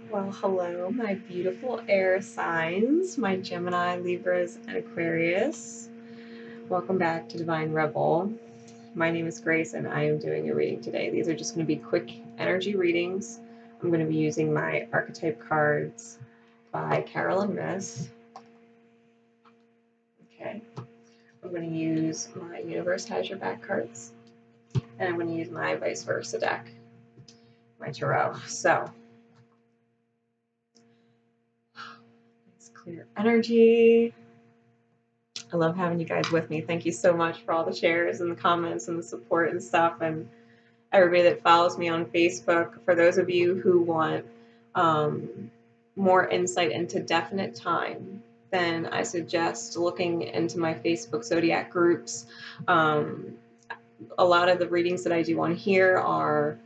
Well, hello, my beautiful air signs, my Gemini, Libras, and Aquarius. Welcome back to Divine Rebel. My name is Grace, and I am doing a reading today. These are just going to be quick energy readings. I'm going to be using my archetype cards by Carolyn Miss. Okay. I'm going to use my Universe Has Your Back cards, and I'm going to use my Vice Versa deck, my Tarot. So, clear energy. I love having you guys with me. Thank you so much for all the shares and the comments and the support and stuff, and everybody that follows me on Facebook. For those of you who want more insight into definite time, then I suggest looking into my Facebook Zodiac groups. A lot of the readings that I do on here are,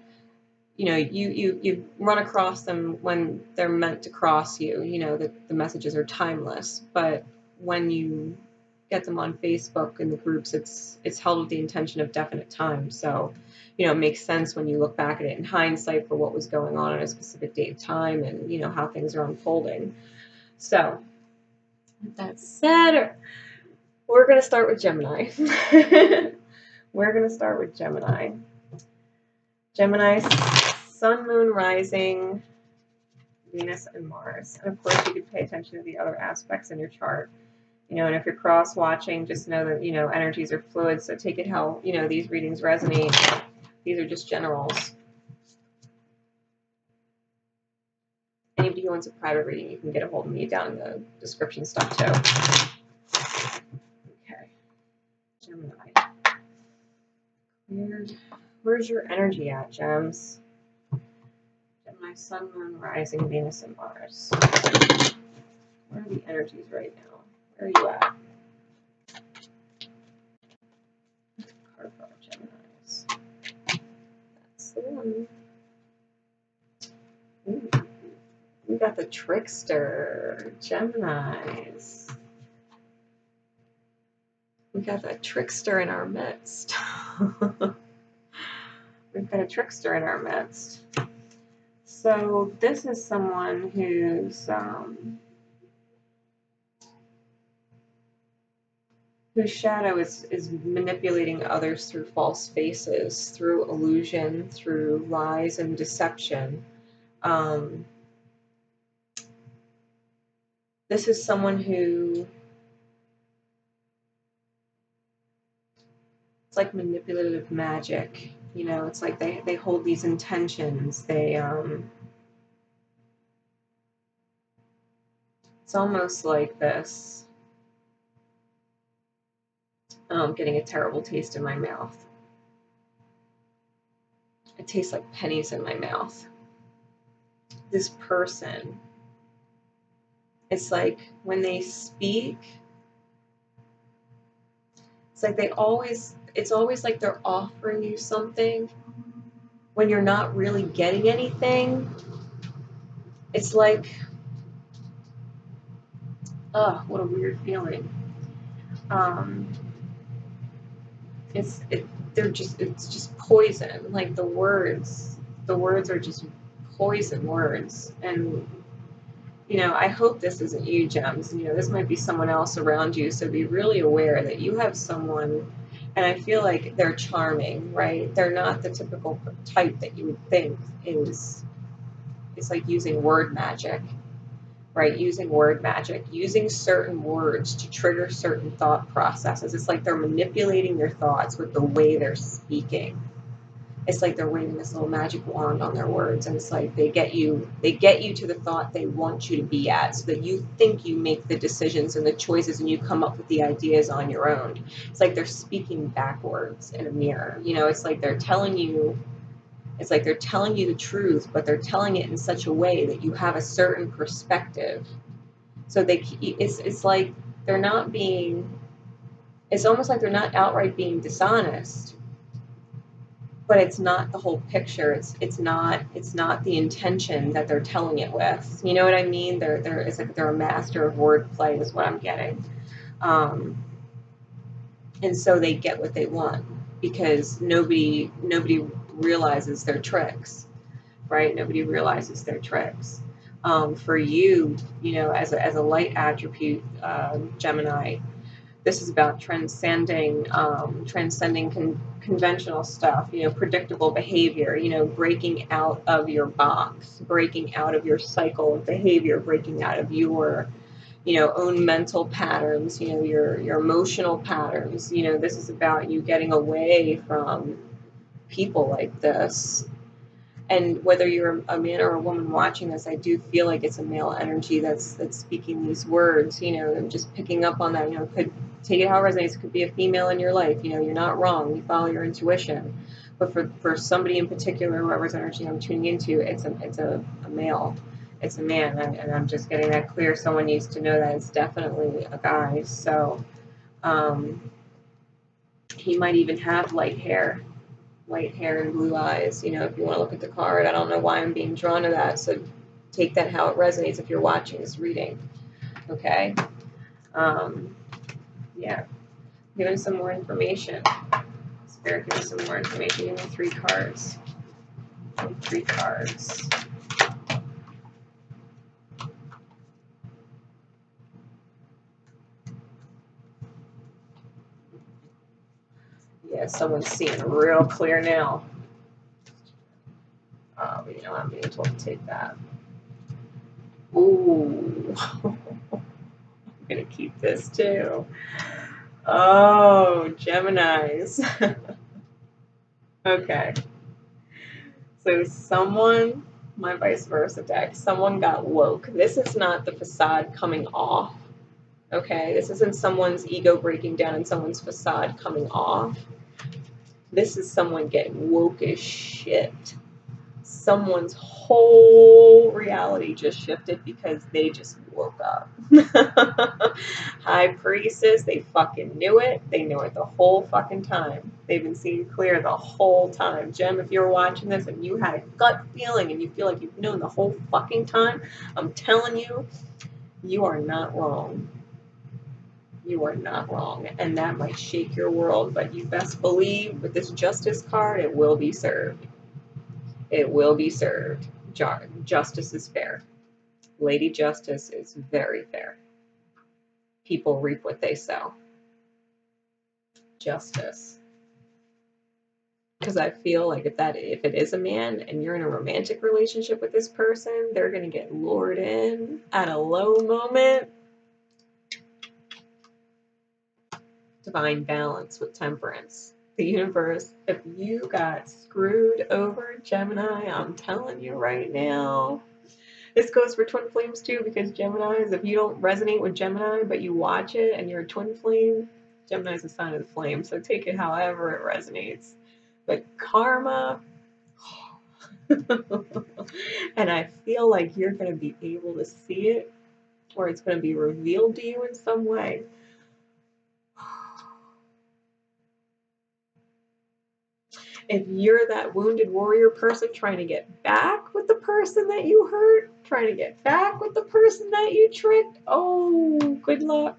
you run across them when they're meant to cross you. You know, that the messages are timeless, but when you get them on Facebook in the groups, it's held with the intention of definite time. So, it makes sense when you look back at it in hindsight for what was going on at a specific date of time and, how things are unfolding. So, with that said, we're going to start with Gemini. We're going to start with Gemini. Gemini, Sun, Moon, Rising, Venus, and Mars. And of course, you could pay attention to the other aspects in your chart. And if you're cross-watching, just know that, energies are fluid, so take it how, these readings resonate. These are just generals. Anybody who wants a private reading, you can get a hold of me down in the description stuff, too. Okay. Gemini. Where's your energy at, Gems? Gemini, Sun, Moon, Rising, Venus, and Mars. Where are the energies right now? Where are you at? Card for Geminis. That's the one. Ooh. We got the trickster, Geminis. We got that trickster in our midst. We've got a trickster in our midst. So this is someone whose shadow is manipulating others through false faces, through illusion, through lies and deception. This is someone who, it's like manipulative magic. It's like they hold these intentions. It's almost like this. I'm getting a terrible taste in my mouth. It tastes like pennies in my mouth. This person, it's like when they speak, it's like it's always like they're offering you something when you're not really getting anything. It's like, oh, what a weird feeling. It's just poison. Like the words are just poison words. And I hope this isn't you, Gems. This might be someone else around you, so be really aware that you have someone, and I feel like they're charming, right? They're not the typical type that you would think is, it's like using word magic, right? Using word magic, using certain words to trigger certain thought processes. It's like they're manipulating your thoughts with the way they're speaking. It's like they're waving this little magic wand on their words, and it's like they get you to the thought they want you to be at, so that you think you make the decisions and the choices and you come up with the ideas on your own. It's like they're speaking backwards in a mirror. It's like they're telling you the truth, but they're telling it in such a way that you have a certain perspective. So it's like they're not being, it's almost like they're not outright being dishonest, but it's not the whole picture. It's not the intention that they're telling it with. You know what I mean? It's like they're a master of wordplay is what I'm getting. And so they get what they want because nobody realizes their tricks, right? Nobody realizes their tricks. For you, you know, as a light attribute, Gemini, this is about transcending conventional stuff, you know, predictable behavior, you know, breaking out of your box, breaking out of your cycle of behavior, breaking out of your, you know, own mental patterns, you know, your emotional patterns. You know, this is about you getting away from people like this. And whether you're a man or a woman watching this, I do feel like it's a male energy that's speaking these words, you know, and just picking up on that, you know, could take it how it resonates. It could be a female in your life, you know, you're not wrong, you follow your intuition. But for somebody in particular, whoever's energy I'm tuning into, it's a male, it's a man, and I'm just getting that clear. Someone needs to know that it's definitely a guy. So he might even have light hair and blue eyes, you know, if you want to look at the card. I don't know why I'm being drawn to that, so take that how it resonates if you're watching this reading, okay? Yeah, give me some more information. Spirit, give me some more information. Give me 3 cards. 3 cards. Yeah, someone's seeing real clear now. But you know, I'm being told to take that. Ooh. I'm going to keep this too. Oh, Geminis. Okay. So someone, my vice versa deck, someone got woke. This is not the facade coming off. Okay. This isn't someone's ego breaking down and someone's facade coming off. This is someone getting woke as shit. Someone's whole reality just shifted because they just woke up. High Priestess, they fucking knew it. They knew it the whole fucking time. They've been seeing clear the whole time. Gem, if you're watching this and you had a gut feeling and you feel like you've known the whole fucking time, I'm telling you, you are not wrong. You are not wrong. And that might shake your world, but you best believe with this Justice card, it will be served. It will be served. Justice is fair. Lady Justice is very fair. People reap what they sow. Justice. Because I feel like if it is a man and you're in a romantic relationship with this person, they're going to get lured in at a low moment. Divine balance with temperance. The universe, if you got screwed over, Gemini, I'm telling you right now. This goes for twin flames too, because Geminis, if you don't resonate with Gemini, but you watch it and you're a twin flame, Gemini is a sign of the flame, so take it however it resonates. But karma, and I feel like you're going to be able to see it, or it's going to be revealed to you in some way. If you're that wounded warrior person trying to get back with the person that you hurt, trying to get back with the person that you tricked, oh, good luck.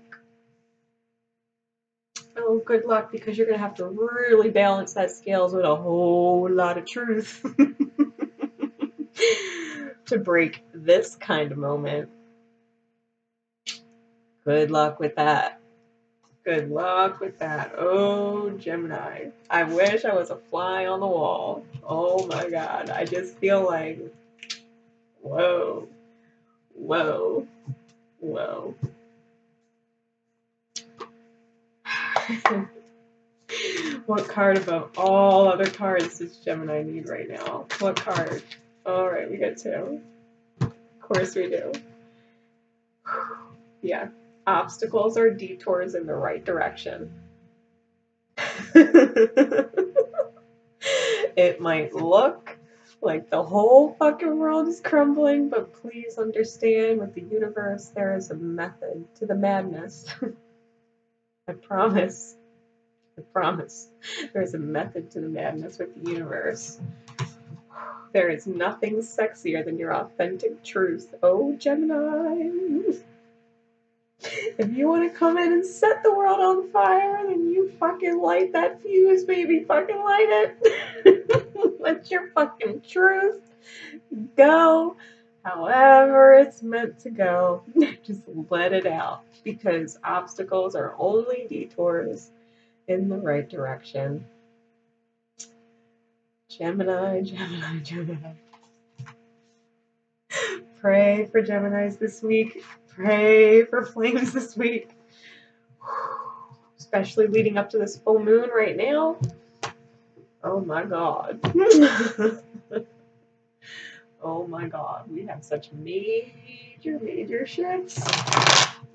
Oh, good luck, because you're going to have to really balance that scales with a whole lot of truth to break this kind of moment. Good luck with that. Good luck with that. Oh, Gemini. I wish I was a fly on the wall. Oh my God. I just feel like, whoa, whoa, whoa. What card above all other cards does Gemini need right now? What card? All right, we got 2. Of course we do. Yeah. Obstacles or detours in the right direction. It might look like the whole fucking world is crumbling, but please understand, with the universe, there is a method to the madness. I promise. I promise. There's a method to the madness with the universe. There is nothing sexier than your authentic truth. Oh, Gemini. If you want to come in and set the world on fire, then you fucking light that fuse, baby. Fucking light it. Let your fucking truth go. However it's meant to go, just let it out, because obstacles are only detours in the right direction. Gemini, Gemini, Gemini. Pray for Geminis this week. Pray for flames this week. Especially leading up to this full moon right now. Oh my God. Oh my God. We have such major shifts.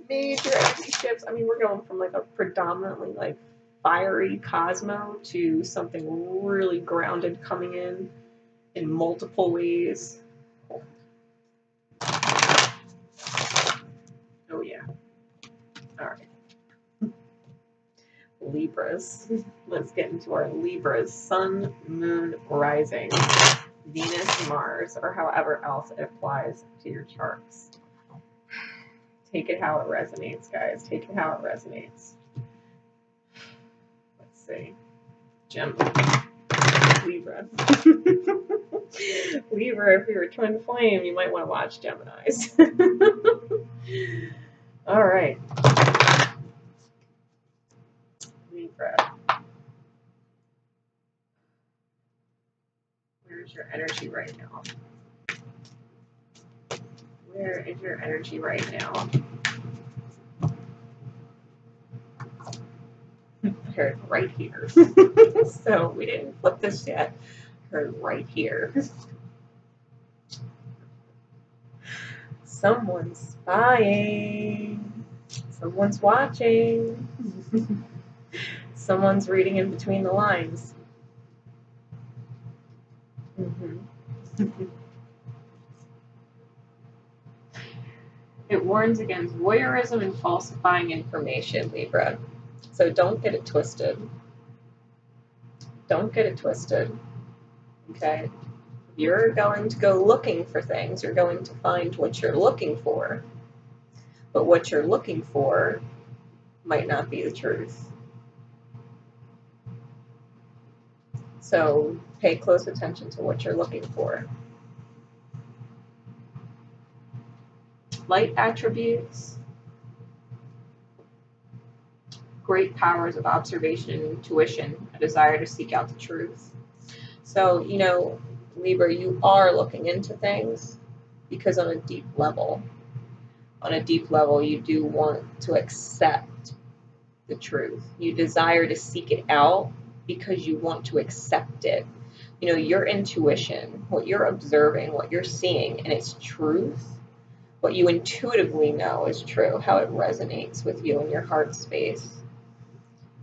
Major energy shifts. I mean, we're going from like a predominantly like fiery Cosmo to something really grounded coming in multiple ways. Oh yeah. All right. Libras. Let's get into our Libras. Sun, Moon, Rising, Venus, Mars, or however else it applies to your charts. Take it how it resonates, guys. Take it how it resonates. Let's see. Gemini. Libra. Libra, if you're a twin flame, you might want to watch Geminis. All right. Libra. Where's your energy right now? Where is your energy right now? I heard right here. So we didn't flip this yet. I heard right here. Someone's spying. Someone's watching. Someone's reading in between the lines. It warns against voyeurism and falsifying information, Libra. So don't get it twisted. Don't get it twisted. Okay? You're going to go looking for things. You're going to find what you're looking for. But what you're looking for might not be the truth. So pay close attention to what you're looking for. Light attributes, great powers of observation and intuition, a desire to seek out the truth. So, you know, Libra, you are looking into things because on a deep level, you do want to accept the truth. You desire to seek it out because you want to accept it. You know, your intuition, what you're observing, what you're seeing, and it's truth. What you intuitively know is true, how it resonates with you in your heart space.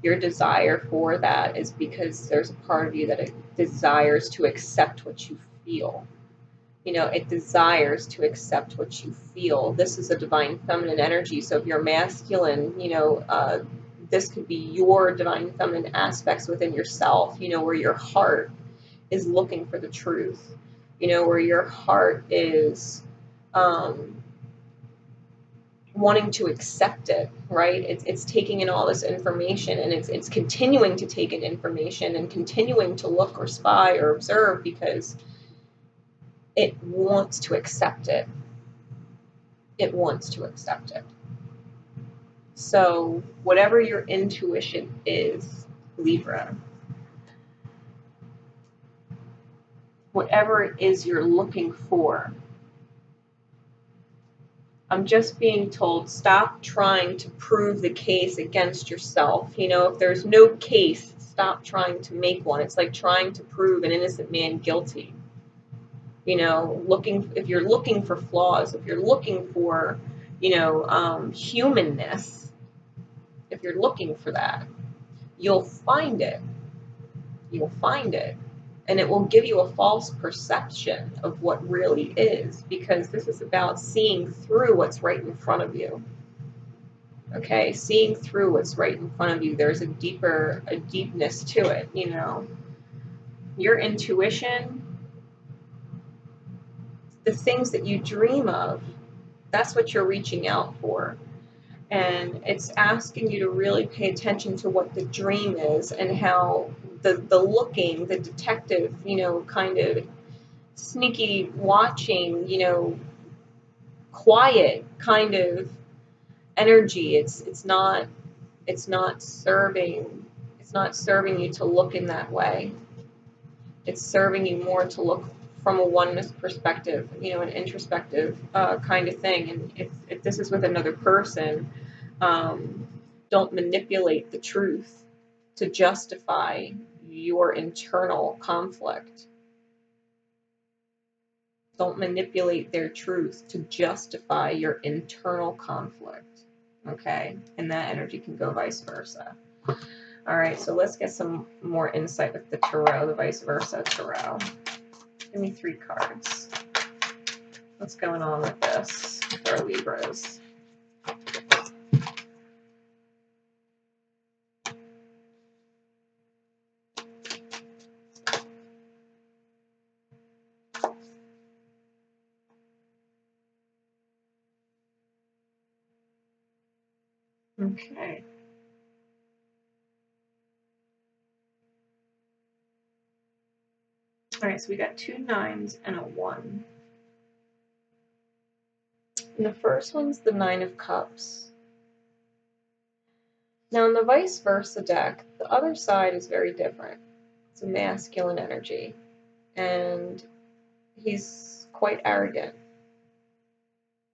Your desire for that is because there's a part of you that it desires to accept what you feel. You know, it desires to accept what you feel. This is a divine feminine energy. So if you're masculine, you know, this could be your divine feminine aspects within yourself, you know, where your heart is looking for the truth, you know, where your heart is wanting to accept it, right? It's taking in all this information, and it's continuing to take in information and continuing to look or spy or observe because it wants to accept it. It wants to accept it. So whatever your intuition is, Libra, whatever it is you're looking for, I'm just being told, stop trying to prove the case against yourself. You know, if there's no case, stop trying to make one. It's like trying to prove an innocent man guilty. You know, if you're looking for flaws, if you're looking for, you know, humanness, if you're looking for that, you'll find it. You'll find it. And it will give you a false perception of what really is, because this is about seeing through what's right in front of you. Okay, seeing through what's right in front of you. There's a deepness to it, you know. Your intuition, the things that you dream of, that's what you're reaching out for. And it's asking you to really pay attention to what the dream is and how the looking, the detective, you know, kind of sneaky watching, you know, quiet kind of energy. It's not serving, it's not serving you to look in that way. It's serving you more to look from a oneness perspective, you know, an introspective kind of thing. And if this is with another person, don't manipulate the truth to justify your internal conflict. Don't manipulate their truth to justify your internal conflict. Okay? And that energy can go vice versa. All right, so let's get some more insight with the tarot, the vice versa tarot. Give me 3 cards. What's going on with this for Libras? Okay. All right, so we got 2 9s and a 1. And the first one's the 9 of Cups. Now, in the vice versa deck, the other side is very different. It's a masculine energy, and he's quite arrogant.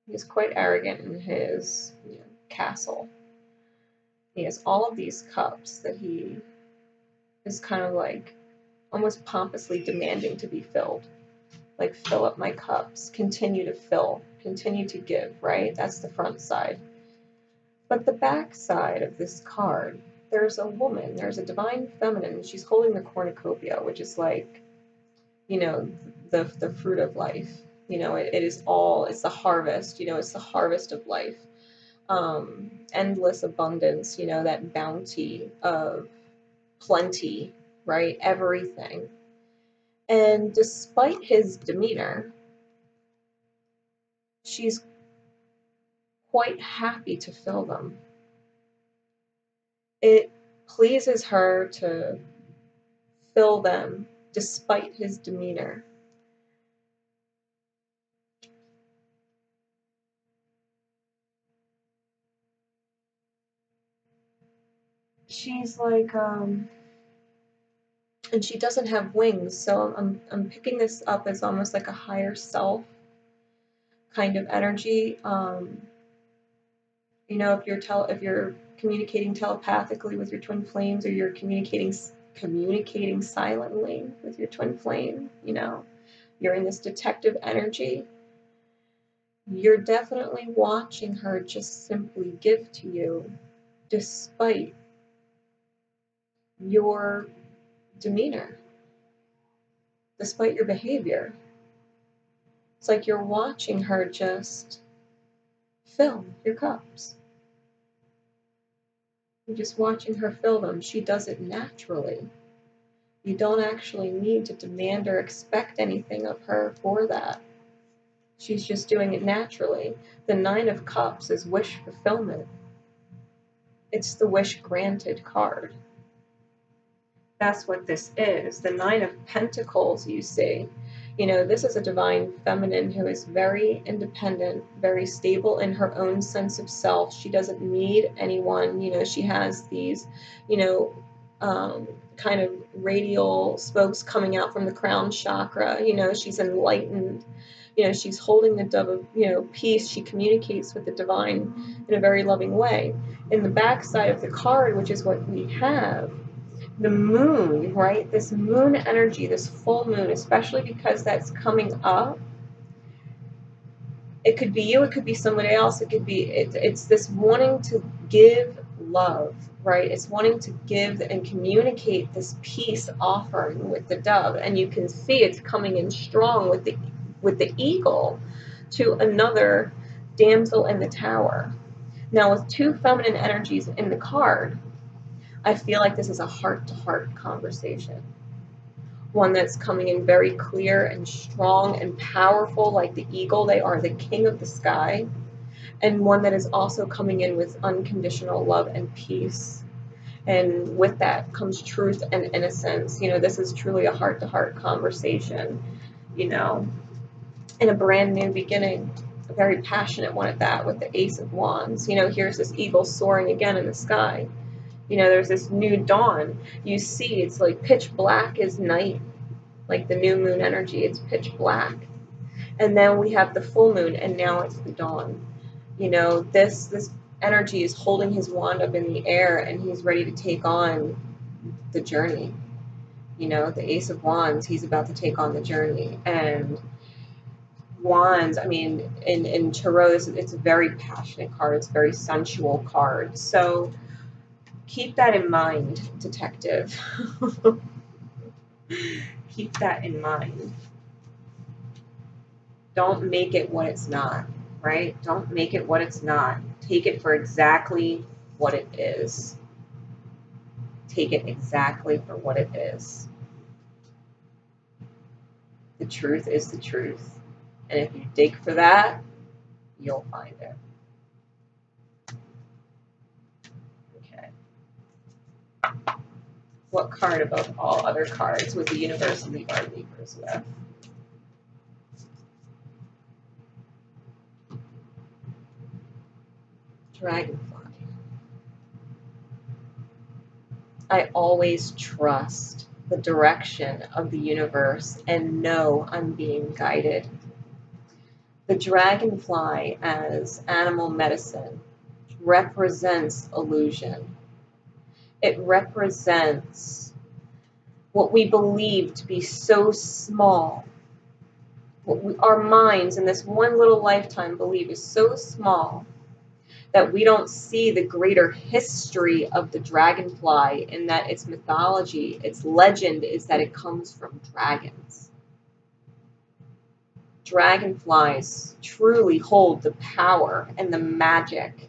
He's quite arrogant in his castle. He has all of these cups that he is kind of like almost pompously demanding to be filled. Like, fill up my cups, continue to fill, continue to give, right? That's the front side. But the back side of this card, there's a woman, there's a divine feminine. She's holding the cornucopia, which is like, you know, the fruit of life. You know, it is all, it's the harvest, you know, it's the harvest of life. Endless abundance, you know, that bounty of plenty, right? Everything. And despite his demeanor, she's quite happy to fill them. It pleases her to fill them despite his demeanor. She's like, and she doesn't have wings, so I'm picking this up as almost like a higher self kind of energy. You know, if you're communicating telepathically with your twin flames, or you're communicating silently with your twin flame, you know, you're in this detective energy. You're definitely watching her just simply give to you despite your demeanor, despite your behavior. It's like you're watching her just fill your cups. You're just watching her fill them. She does it naturally. You don't actually need to demand or expect anything of her for that. She's just doing it naturally. The 9 of Cups is wish fulfillment. It's the wish granted card. That's what this is. The 9 of Pentacles, you see. You know, this is a divine feminine who is very independent, very stable in her own sense of self. She doesn't need anyone. You know, she has these, you know, kind of radial spokes coming out from the crown chakra. You know, she's enlightened. You know, she's holding the dove of, you know, peace. She communicates with the divine in a very loving way. In the back side of the card, which is what we have, the moon, right? This moon energy, this full moon, especially because that's coming up. It could be you, it could be somebody else, it could be, it's this wanting to give love, right? It's wanting to give and communicate this peace offering with the dove. And you can see it's coming in strong with the eagle to another damsel in the tower. Now, with 2 feminine energies in the card, I feel like this is a heart-to-heart conversation. One that's coming in very clear and strong and powerful, like the eagle. They are the king of the sky. And one that is also coming in with unconditional love and peace. And with that comes truth and innocence. You know, this is truly a heart-to-heart conversation, you know, in a brand new beginning. a very passionate one at that, with the Ace of Wands. You know, here's this eagle soaring again in the sky. You know, there's this new dawn. You see, it's like pitch black is night, like the new moon energy. It's pitch black. And then we have the full moon, and now it's the dawn. You know, this energy is holding his wand up in the air, and he's ready to take on the journey. You know, the Ace of Wands, he's about to take on the journey. And Wands, I mean, in Tarot, it's a very passionate card. It's a very sensual card. So keep that in mind, detective. Keep that in mind. Don't make it what it's not, right? Don't make it what it's not. Take it for exactly what it is. Take it exactly for what it is. The truth is the truth. And if you dig for that, you'll find it. Okay. What card above all other cards would the universe leave our Libras with? Dragonfly. I always trust the direction of the universe and know I'm being guided. The dragonfly as animal medicine represents illusion. It represents what we believe to be so small. What our minds in this one little lifetime believe is so small that we don't see the greater history of the dragonfly, in that its mythology, its legend is that it comes from dragons. Dragonflies truly hold the power and the magic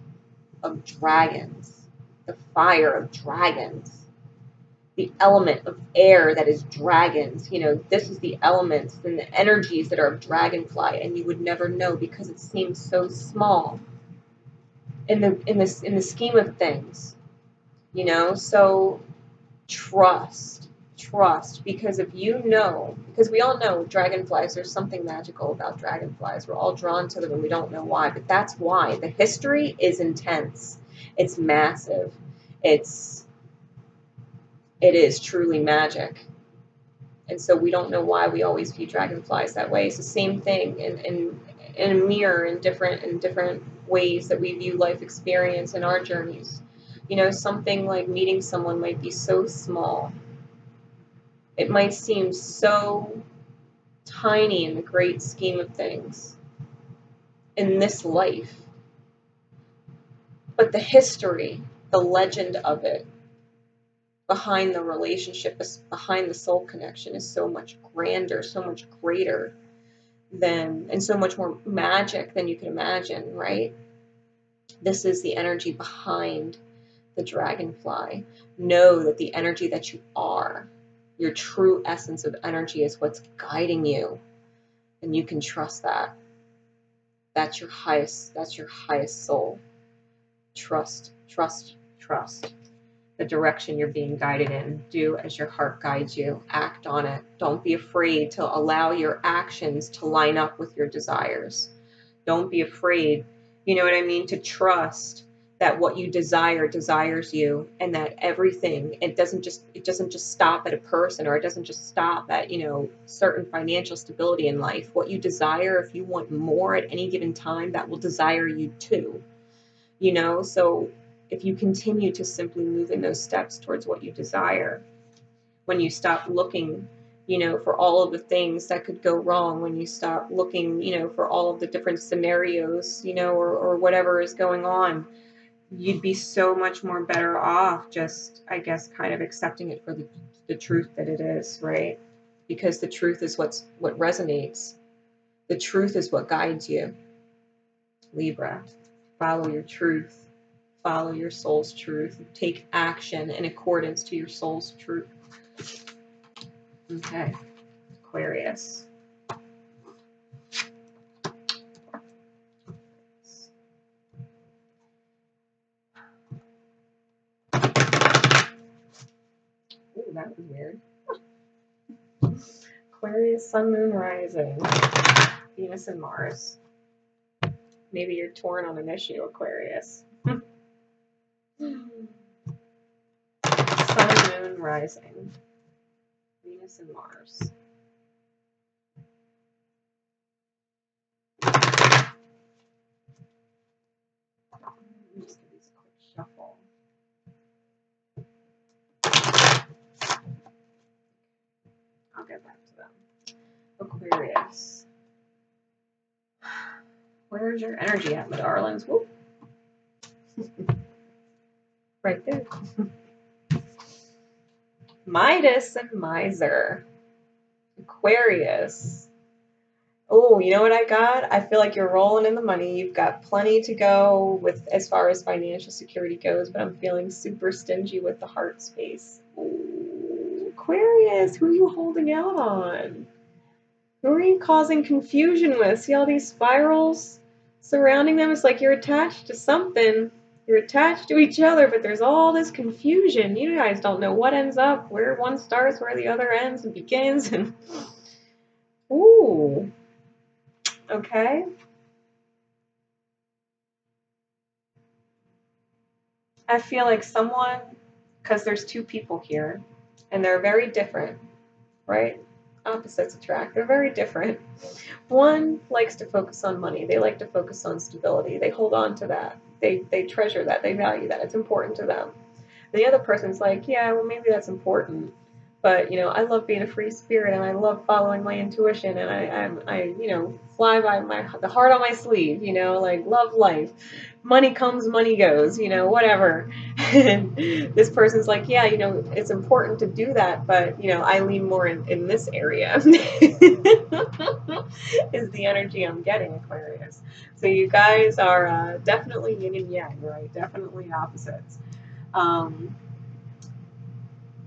of dragons, the fire of dragons, the element of air that is dragons. You know, this is the elements and the energies that are of dragonfly, and you would never know because it seems so small in the scheme of things, you know. So trust, because if you know, because we all know dragonflies, there's something magical about dragonflies. We're all drawn to them and we don't know why, but that's why. The history is intense. It's massive. It is truly magic. And so we don't know why we always view dragonflies that way. It's the same thing in a mirror, in different ways that we view life experience in our journeys. You know, something like meeting someone might be so small. It might seem so tiny in the great scheme of things in this life. But the history, the legend of it, behind the relationship, behind the soul connection, is so much grander, so much greater than, and so much more magic than you can imagine, right? This is the energy behind the dragonfly. Know that the energy that you are, your true essence of energy, is what's guiding you, and you can trust that. That's your highest soul. Trust the direction you're being guided in. Do as your heart guides you. Act on it. Don't be afraid to allow your actions to line up with your desires. Don't be afraid, you know what I mean, to trust that what you desire desires you, and that everything, it doesn't just stop at a person, or it doesn't just stop at, you know, certain financial stability in life. What you desire, if you want more at any given time, that will desire you too. You know, so if you continue to simply move in those steps towards what you desire, when you stop looking, you know, for all of the things that could go wrong, when you stop looking, you know, for all of the different scenarios, you know, or whatever is going on, you'd be so much more better off just, I guess, kind of accepting it for the truth that it is, right? Because the truth is what resonates. The truth is what guides you. Libra, follow your truth. Follow your soul's truth. Take action in accordance to your soul's truth. Okay, Aquarius. Ooh, that was weird. Aquarius, Sun, Moon, Rising, Venus and Mars. Maybe you're torn on an issue, Aquarius. Sun, Moon, Rising. Venus and Mars. Just give these a quick shuffle. I'll get back to them. Aquarius. Where's your energy at, my darlings? Whoop. Right there. Midas and Miser. Aquarius. Oh, you know what I got? I feel like you're rolling in the money. You've got plenty to go with as far as financial security goes, but I'm feeling super stingy with the heart space. Ooh, Aquarius, who are you holding out on? Who are you causing confusion with? See all these spirals surrounding them? It's like you're attached to something. You're attached to each other, but there's all this confusion. You guys don't know what ends up, where one starts, where the other ends and begins. And ooh. Okay. I feel like someone, because there's two people here, and they're very different, right? Opposites attract. They're very different. One likes to focus on money. They like to focus on stability. They hold on to that. They treasure that. They value that. It's important to them. The other person's like, yeah, well, maybe that's important. But, I love being a free spirit, and I love following my intuition, and I fly by the heart on my sleeve, like love life. Money comes, money goes, whatever. And this person's like, yeah, it's important to do that, but, I lean more in this area is the energy I'm getting, Aquarius. So you guys are definitely yin and yang, right? Definitely opposites.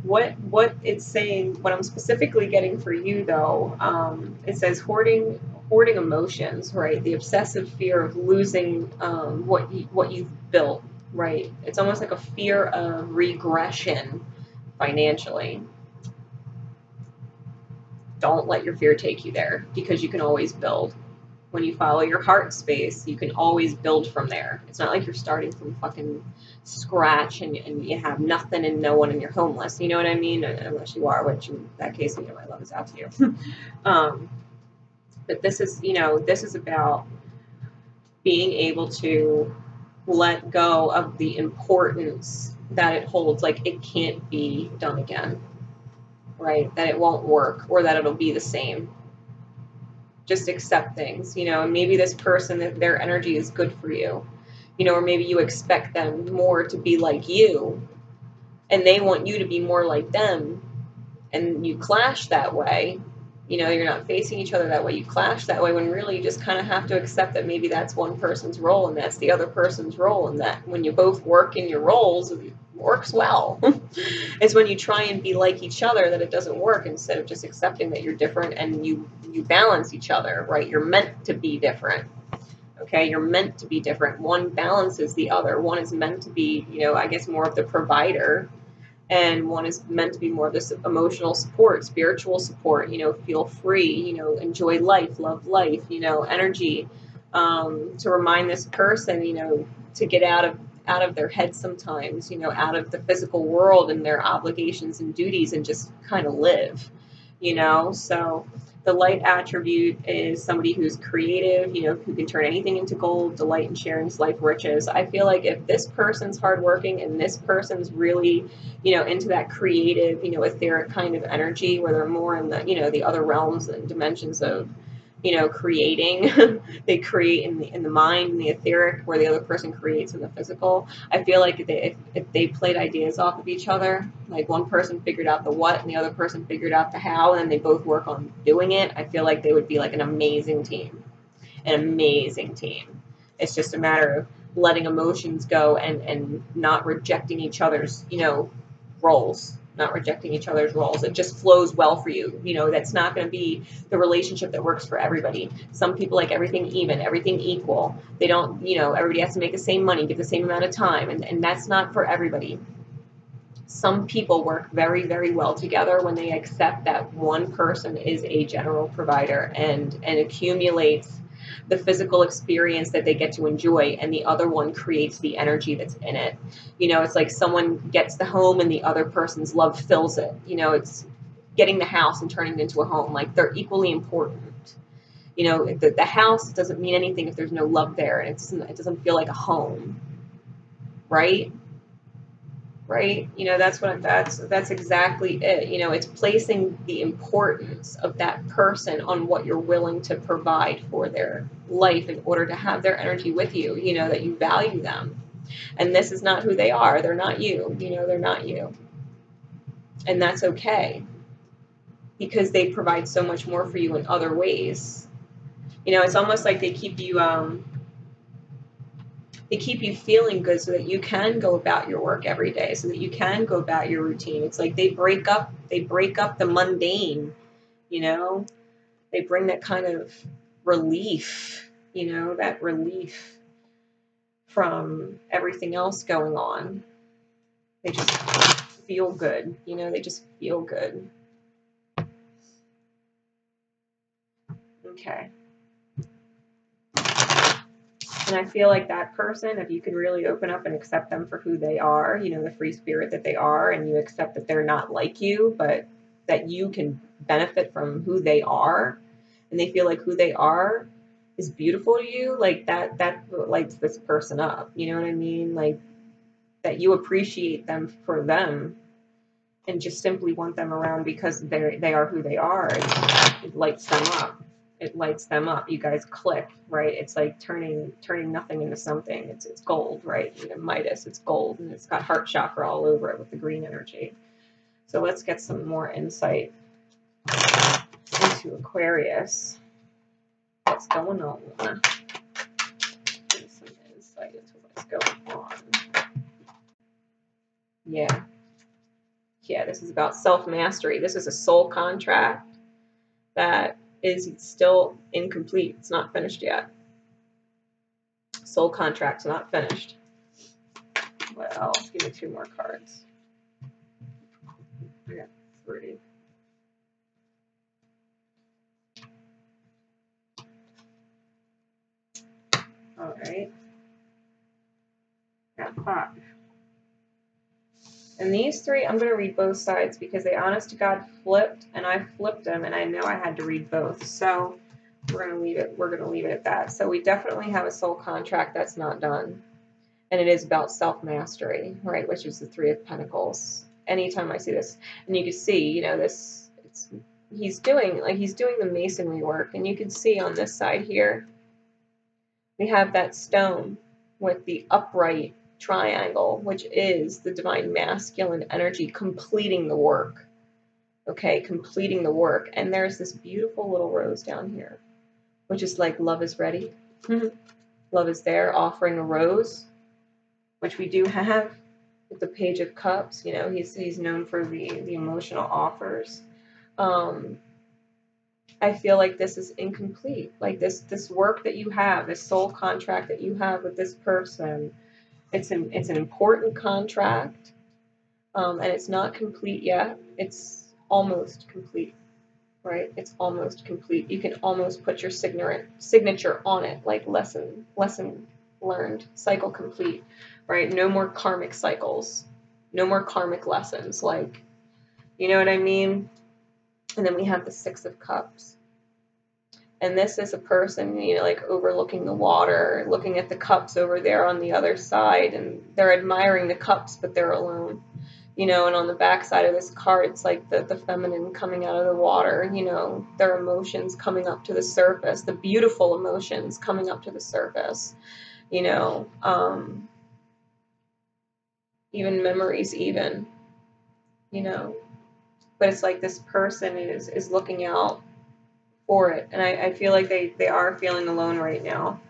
What it's saying, what I'm specifically getting for you though, it says hoarding emotions, right? The obsessive fear of losing what you've built, right? It's almost like a fear of regression financially. Don't let your fear take you there, because you can always build. When you follow your heart space, you can always build from there. It's not like you're starting from fucking scratch and you have nothing and no one and you're homeless. You know what I mean? Unless you are, which in that case, my love is out to you. But this is about being able to let go of the importance that it holds. Like, it can't be done again, right? That it won't work, or that it'll be the same. Just accept things, and maybe this person, their energy is good for you, or maybe you expect them more to be like you and they want you to be more like them, and you clash that way. You're not facing each other that way, you clash that way, when really you just kind of have to accept that maybe that's one person's role and that's the other person's role, and that when you both work in your roles, it works well. It's when you try and be like each other that it doesn't work, instead of just accepting that you're different and you balance each other, right? You're meant to be different. Okay, you're meant to be different. One balances the other. One is meant to be, I guess, more of the provider, and one is meant to be more of this emotional support, spiritual support, feel free, enjoy life, love life, energy, to remind this person, to get out of their head sometimes, out of the physical world and their obligations and duties, and just kind of live, so the light attribute is somebody who's creative, who can turn anything into gold, delight in sharing life riches. I feel like if this person's hardworking and this person's really, into that creative, etheric kind of energy, where they're more in the, the other realms and dimensions of, creating, they create in the mind, in the etheric, where the other person creates in the physical. I feel like if they played ideas off of each other, like one person figured out the what and the other person figured out the how, and then they both work on doing it, I feel like they would be like an amazing team. An amazing team. It's just a matter of letting emotions go and not rejecting each other's, roles. Not rejecting each other's roles. It just flows well for you. That's not going to be the relationship that works for everybody. Some people like everything even, everything equal. They don't, everybody has to make the same money, give the same amount of time, and that's not for everybody. Some people work very, very well together when they accept that one person is a general provider and accumulates the physical experience that they get to enjoy, and the other one creates the energy that's in it. You know, it's like someone gets the home and the other person's love fills it. You know, it's getting the house and turning it into a home. Like, they're equally important. You know, the house doesn't mean anything if there's no love there, and it doesn't feel like a home, right? Right? You know, that's exactly it. You know, it's placing the importance of that person on what you're willing to provide for their life in order to have their energy with you, you know, that you value them. And this is not who they are. They're not you. You know, they're not you. And that's okay, because they provide so much more for you in other ways. You know, it's almost like they keep you feeling good so that you can go about your work every day, so that you can go about your routine. It's like they break up the mundane, you know. They bring that kind of relief, you know, that relief from everything else going on. They just feel good, you know, they just feel good. Okay. And I feel like that person, if you can really open up and accept them for who they are, you know, the free spirit that they are, and you accept that they're not like you, but that you can benefit from who they are, and they feel like who they are is beautiful to you, like that lights this person up. You know what I mean? Like, that you appreciate them for them and just simply want them around because they are who they are. It lights them up. It lights them up. You guys click, right? It's like turning nothing into something. It's gold, right? You know, Midas, it's gold, and it's got heart chakra all over it with the green energy. So let's get some more insight into Aquarius. What's going on? Get some insight into what's going on. Yeah, this is about self-mastery. This is a soul contract that is still incomplete. It's not finished yet. Soul contract's not finished. What else? Give me 2 more cards. I got 3. All right. Got 5. And these 3, I'm going to read both sides because they honest to God flipped, and I flipped them, and I know I had to read both. So we're going to leave it. We're going to leave it at that. So we definitely have a soul contract that's not done, and it is about self-mastery, right? Which is the 3 of Pentacles. Anytime I see this, and you can see, you know, this. He's doing the masonry work, and you can see on this side here, we have that stone with the upright triangle, which is the divine masculine energy completing the work. Okay, completing the work. And there's this beautiful little rose down here, which is like love is ready. Love is there, offering a rose, which we do have with the Page of Cups. You know, he's known for the emotional offers. I feel like this is incomplete. Like this work that you have, this soul contract that you have with this person, it's an important contract, and it's not complete yet. It's almost complete, right? It's almost complete. You can almost put your signature on it, like lesson learned, cycle complete, right? No more karmic cycles, no more karmic lessons, like, you know what I mean? And then we have the 6 of Cups. And this is a person, you know, like overlooking the water, looking at the cups over there on the other side, and they're admiring the cups, but they're alone, you know. And on the back side of this card, it's like the feminine coming out of the water, you know, their emotions coming up to the surface, the beautiful emotions coming up to the surface, you know, even memories, even, you know. But it's like this person is looking out for it, and I feel like they are feeling alone right now,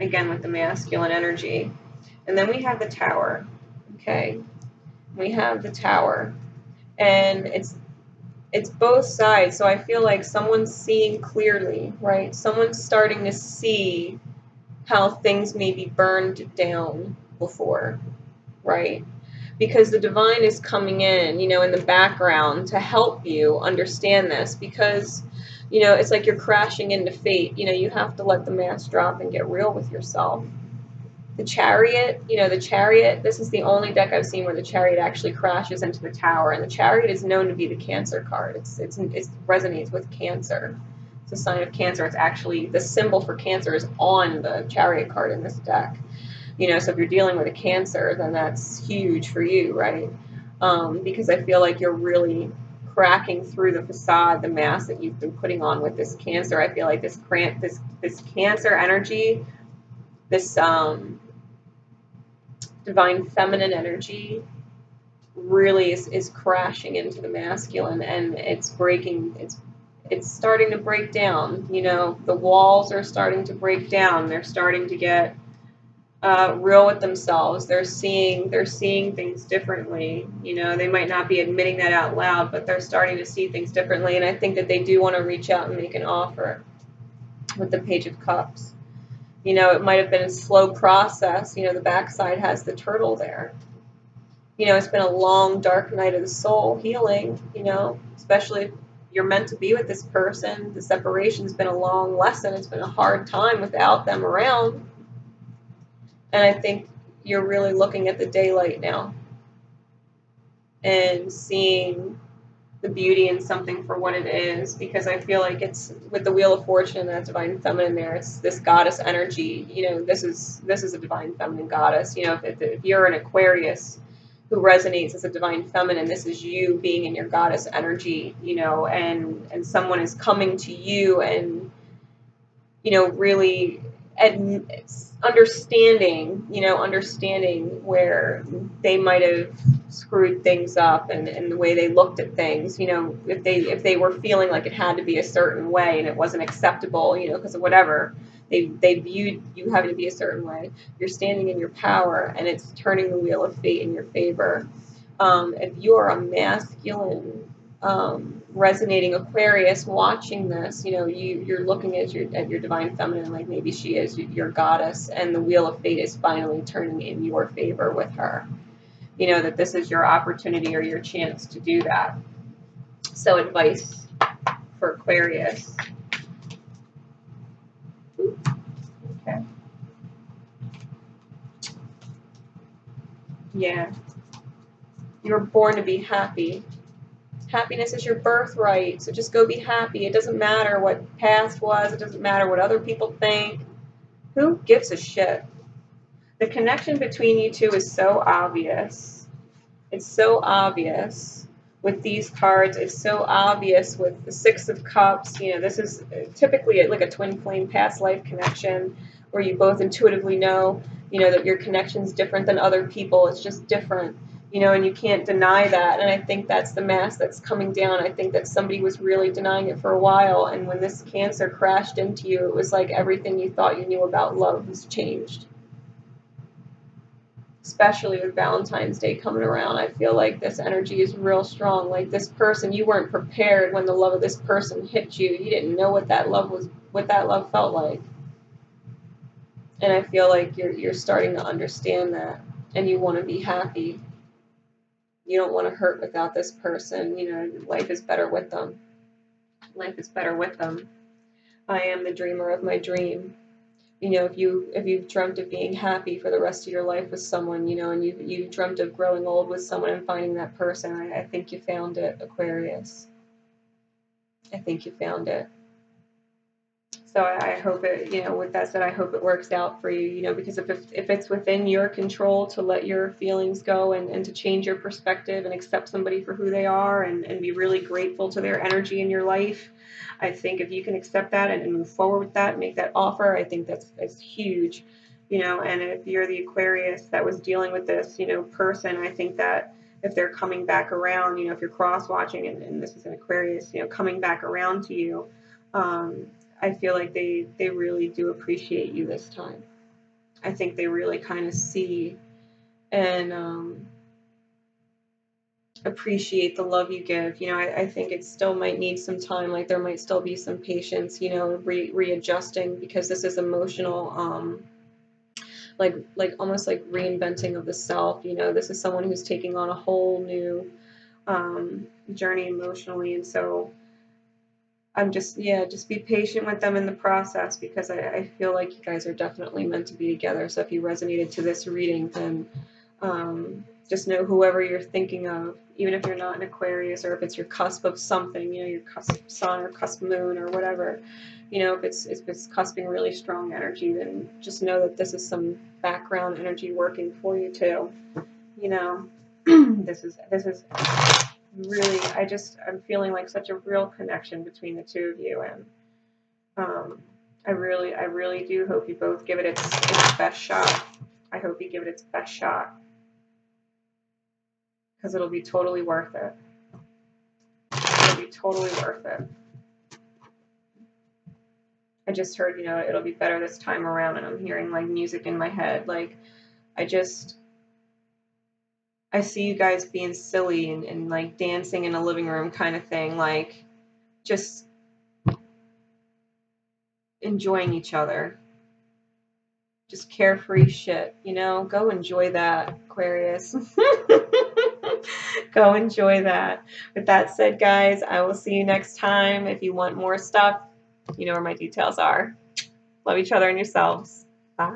again with the masculine energy. And then we have the Tower. Okay, we have the Tower, and it's both sides. So I feel like someone's seeing clearly, right? Someone's starting to see how things may be burned down before, right? Because the divine is coming in, you know, in the background to help you understand this. Because, You know, it's like you're crashing into fate. You know, you have to let the mask drop and get real with yourself. The Chariot, you know, the Chariot, this is the only deck I've seen where the Chariot actually crashes into the Tower. And the Chariot is known to be the Cancer card. It resonates with Cancer. It's a sign of Cancer. It's actually, the symbol for Cancer is on the Chariot card in this deck. You know, so if you're dealing with a Cancer, then that's huge for you, right? Because I feel like you're really cracking through the facade, the mask that you've been putting on with this Cancer. I feel like this Cancer energy, this divine feminine energy really is crashing into the masculine, and it's starting to break down. You know, the walls are starting to break down. They're starting to get real with themselves. They're seeing things differently. You know, they might not be admitting that out loud, but they're starting to see things differently. And I think that they do want to reach out and make an offer with the Page of Cups. You know, it might have been a slow process. You know, the backside has the turtle there. You know, it's been a long, dark night of the soul healing, you know, especially if you're meant to be with this person. The separation's been a long lesson. It's been a hard time without them around. And I think you're really looking at the daylight now and seeing the beauty in something for what it is, because I feel like it's with the Wheel of Fortune and that divine feminine there, it's this goddess energy. You know, this is a divine feminine goddess. You know, if you're an Aquarius who resonates as a divine feminine, this is you being in your goddess energy, you know, and someone is coming to you and, you know, really understanding where they might have screwed things up and the way they looked at things. You know, if they were feeling like it had to be a certain way and it wasn't acceptable, you know, because of whatever, they viewed you having to be a certain way. You're standing in your power, and it's turning the wheel of fate in your favor. If you are a masculine resonating Aquarius watching this, you know, you're looking at your divine feminine like maybe she is your goddess, and the wheel of fate is finally turning in your favor with her. You know, that this is your opportunity or your chance to do that. So advice for Aquarius. Okay. Yeah. You were born to be happy. Happiness is your birthright, so just go be happy. It doesn't matter what past was. It doesn't matter what other people think. Who gives a shit? The connection between you two is so obvious. It's so obvious with these cards. It's so obvious with the Six of Cups. You know, this is typically like a twin flame past life connection where you both intuitively know, you know, that your connection's different than other people. It's just different. You know, and you can't deny that. And I think that's the mask that's coming down. I think that somebody was really denying it for a while. And when this Cancer crashed into you, it was like everything you thought you knew about love was changed. Especially with Valentine's Day coming around, I feel like this energy is real strong. Like this person, you weren't prepared when the love of this person hit you. You didn't know what that love felt like. And I feel like you're starting to understand that, and you want to be happy. You don't want to hurt without this person. You know, life is better with them. Life is better with them. I am the dreamer of my dream. You know, if you've dreamt of being happy for the rest of your life with someone, you know, and you dreamt of growing old with someone and finding that person, I think you found it, Aquarius. I think you found it. So I hope it, you know, with that said, I hope it works out for you, you know, because if it's within your control to let your feelings go and to change your perspective and accept somebody for who they are and be really grateful to their energy in your life, I think if you can accept that and move forward with that, make that offer, I think that's huge, you know. And if you're the Aquarius that was dealing with this, you know, person, I think that if they're coming back around, you know, if you're cross-watching and this is an Aquarius, you know, coming back around to you, I feel like they really do appreciate you this time. I think they really kind of see and appreciate the love you give. You know, I think it still might need some time. Like there might still be some patience, you know, readjusting, because this is emotional, like almost like reinventing of the self. You know, this is someone who's taking on a whole new journey emotionally, and so I'm just, yeah, just be patient with them in the process, because I feel like you guys are definitely meant to be together. So if you resonated to this reading, then just know whoever you're thinking of, even if you're not an Aquarius, or if it's your cusp of something, you know, your cusp sun or cusp moon or whatever, you know, if it's cusping really strong energy, then just know that this is some background energy working for you too. You know, this is really, I'm feeling like such a real connection between the two of you, and I really do hope you both give it its best shot. I hope you give it its best shot, because it'll be totally worth it. It'll be totally worth it. I just heard, you know, it'll be better this time around, and I'm hearing like music in my head. Like, I see you guys being silly and like dancing in a living room kind of thing, like just enjoying each other. Just carefree shit, you know? Go enjoy that, Aquarius. Go enjoy that. With that said, guys, I will see you next time. If you want more stuff, you know where my details are. Love each other and yourselves. Bye.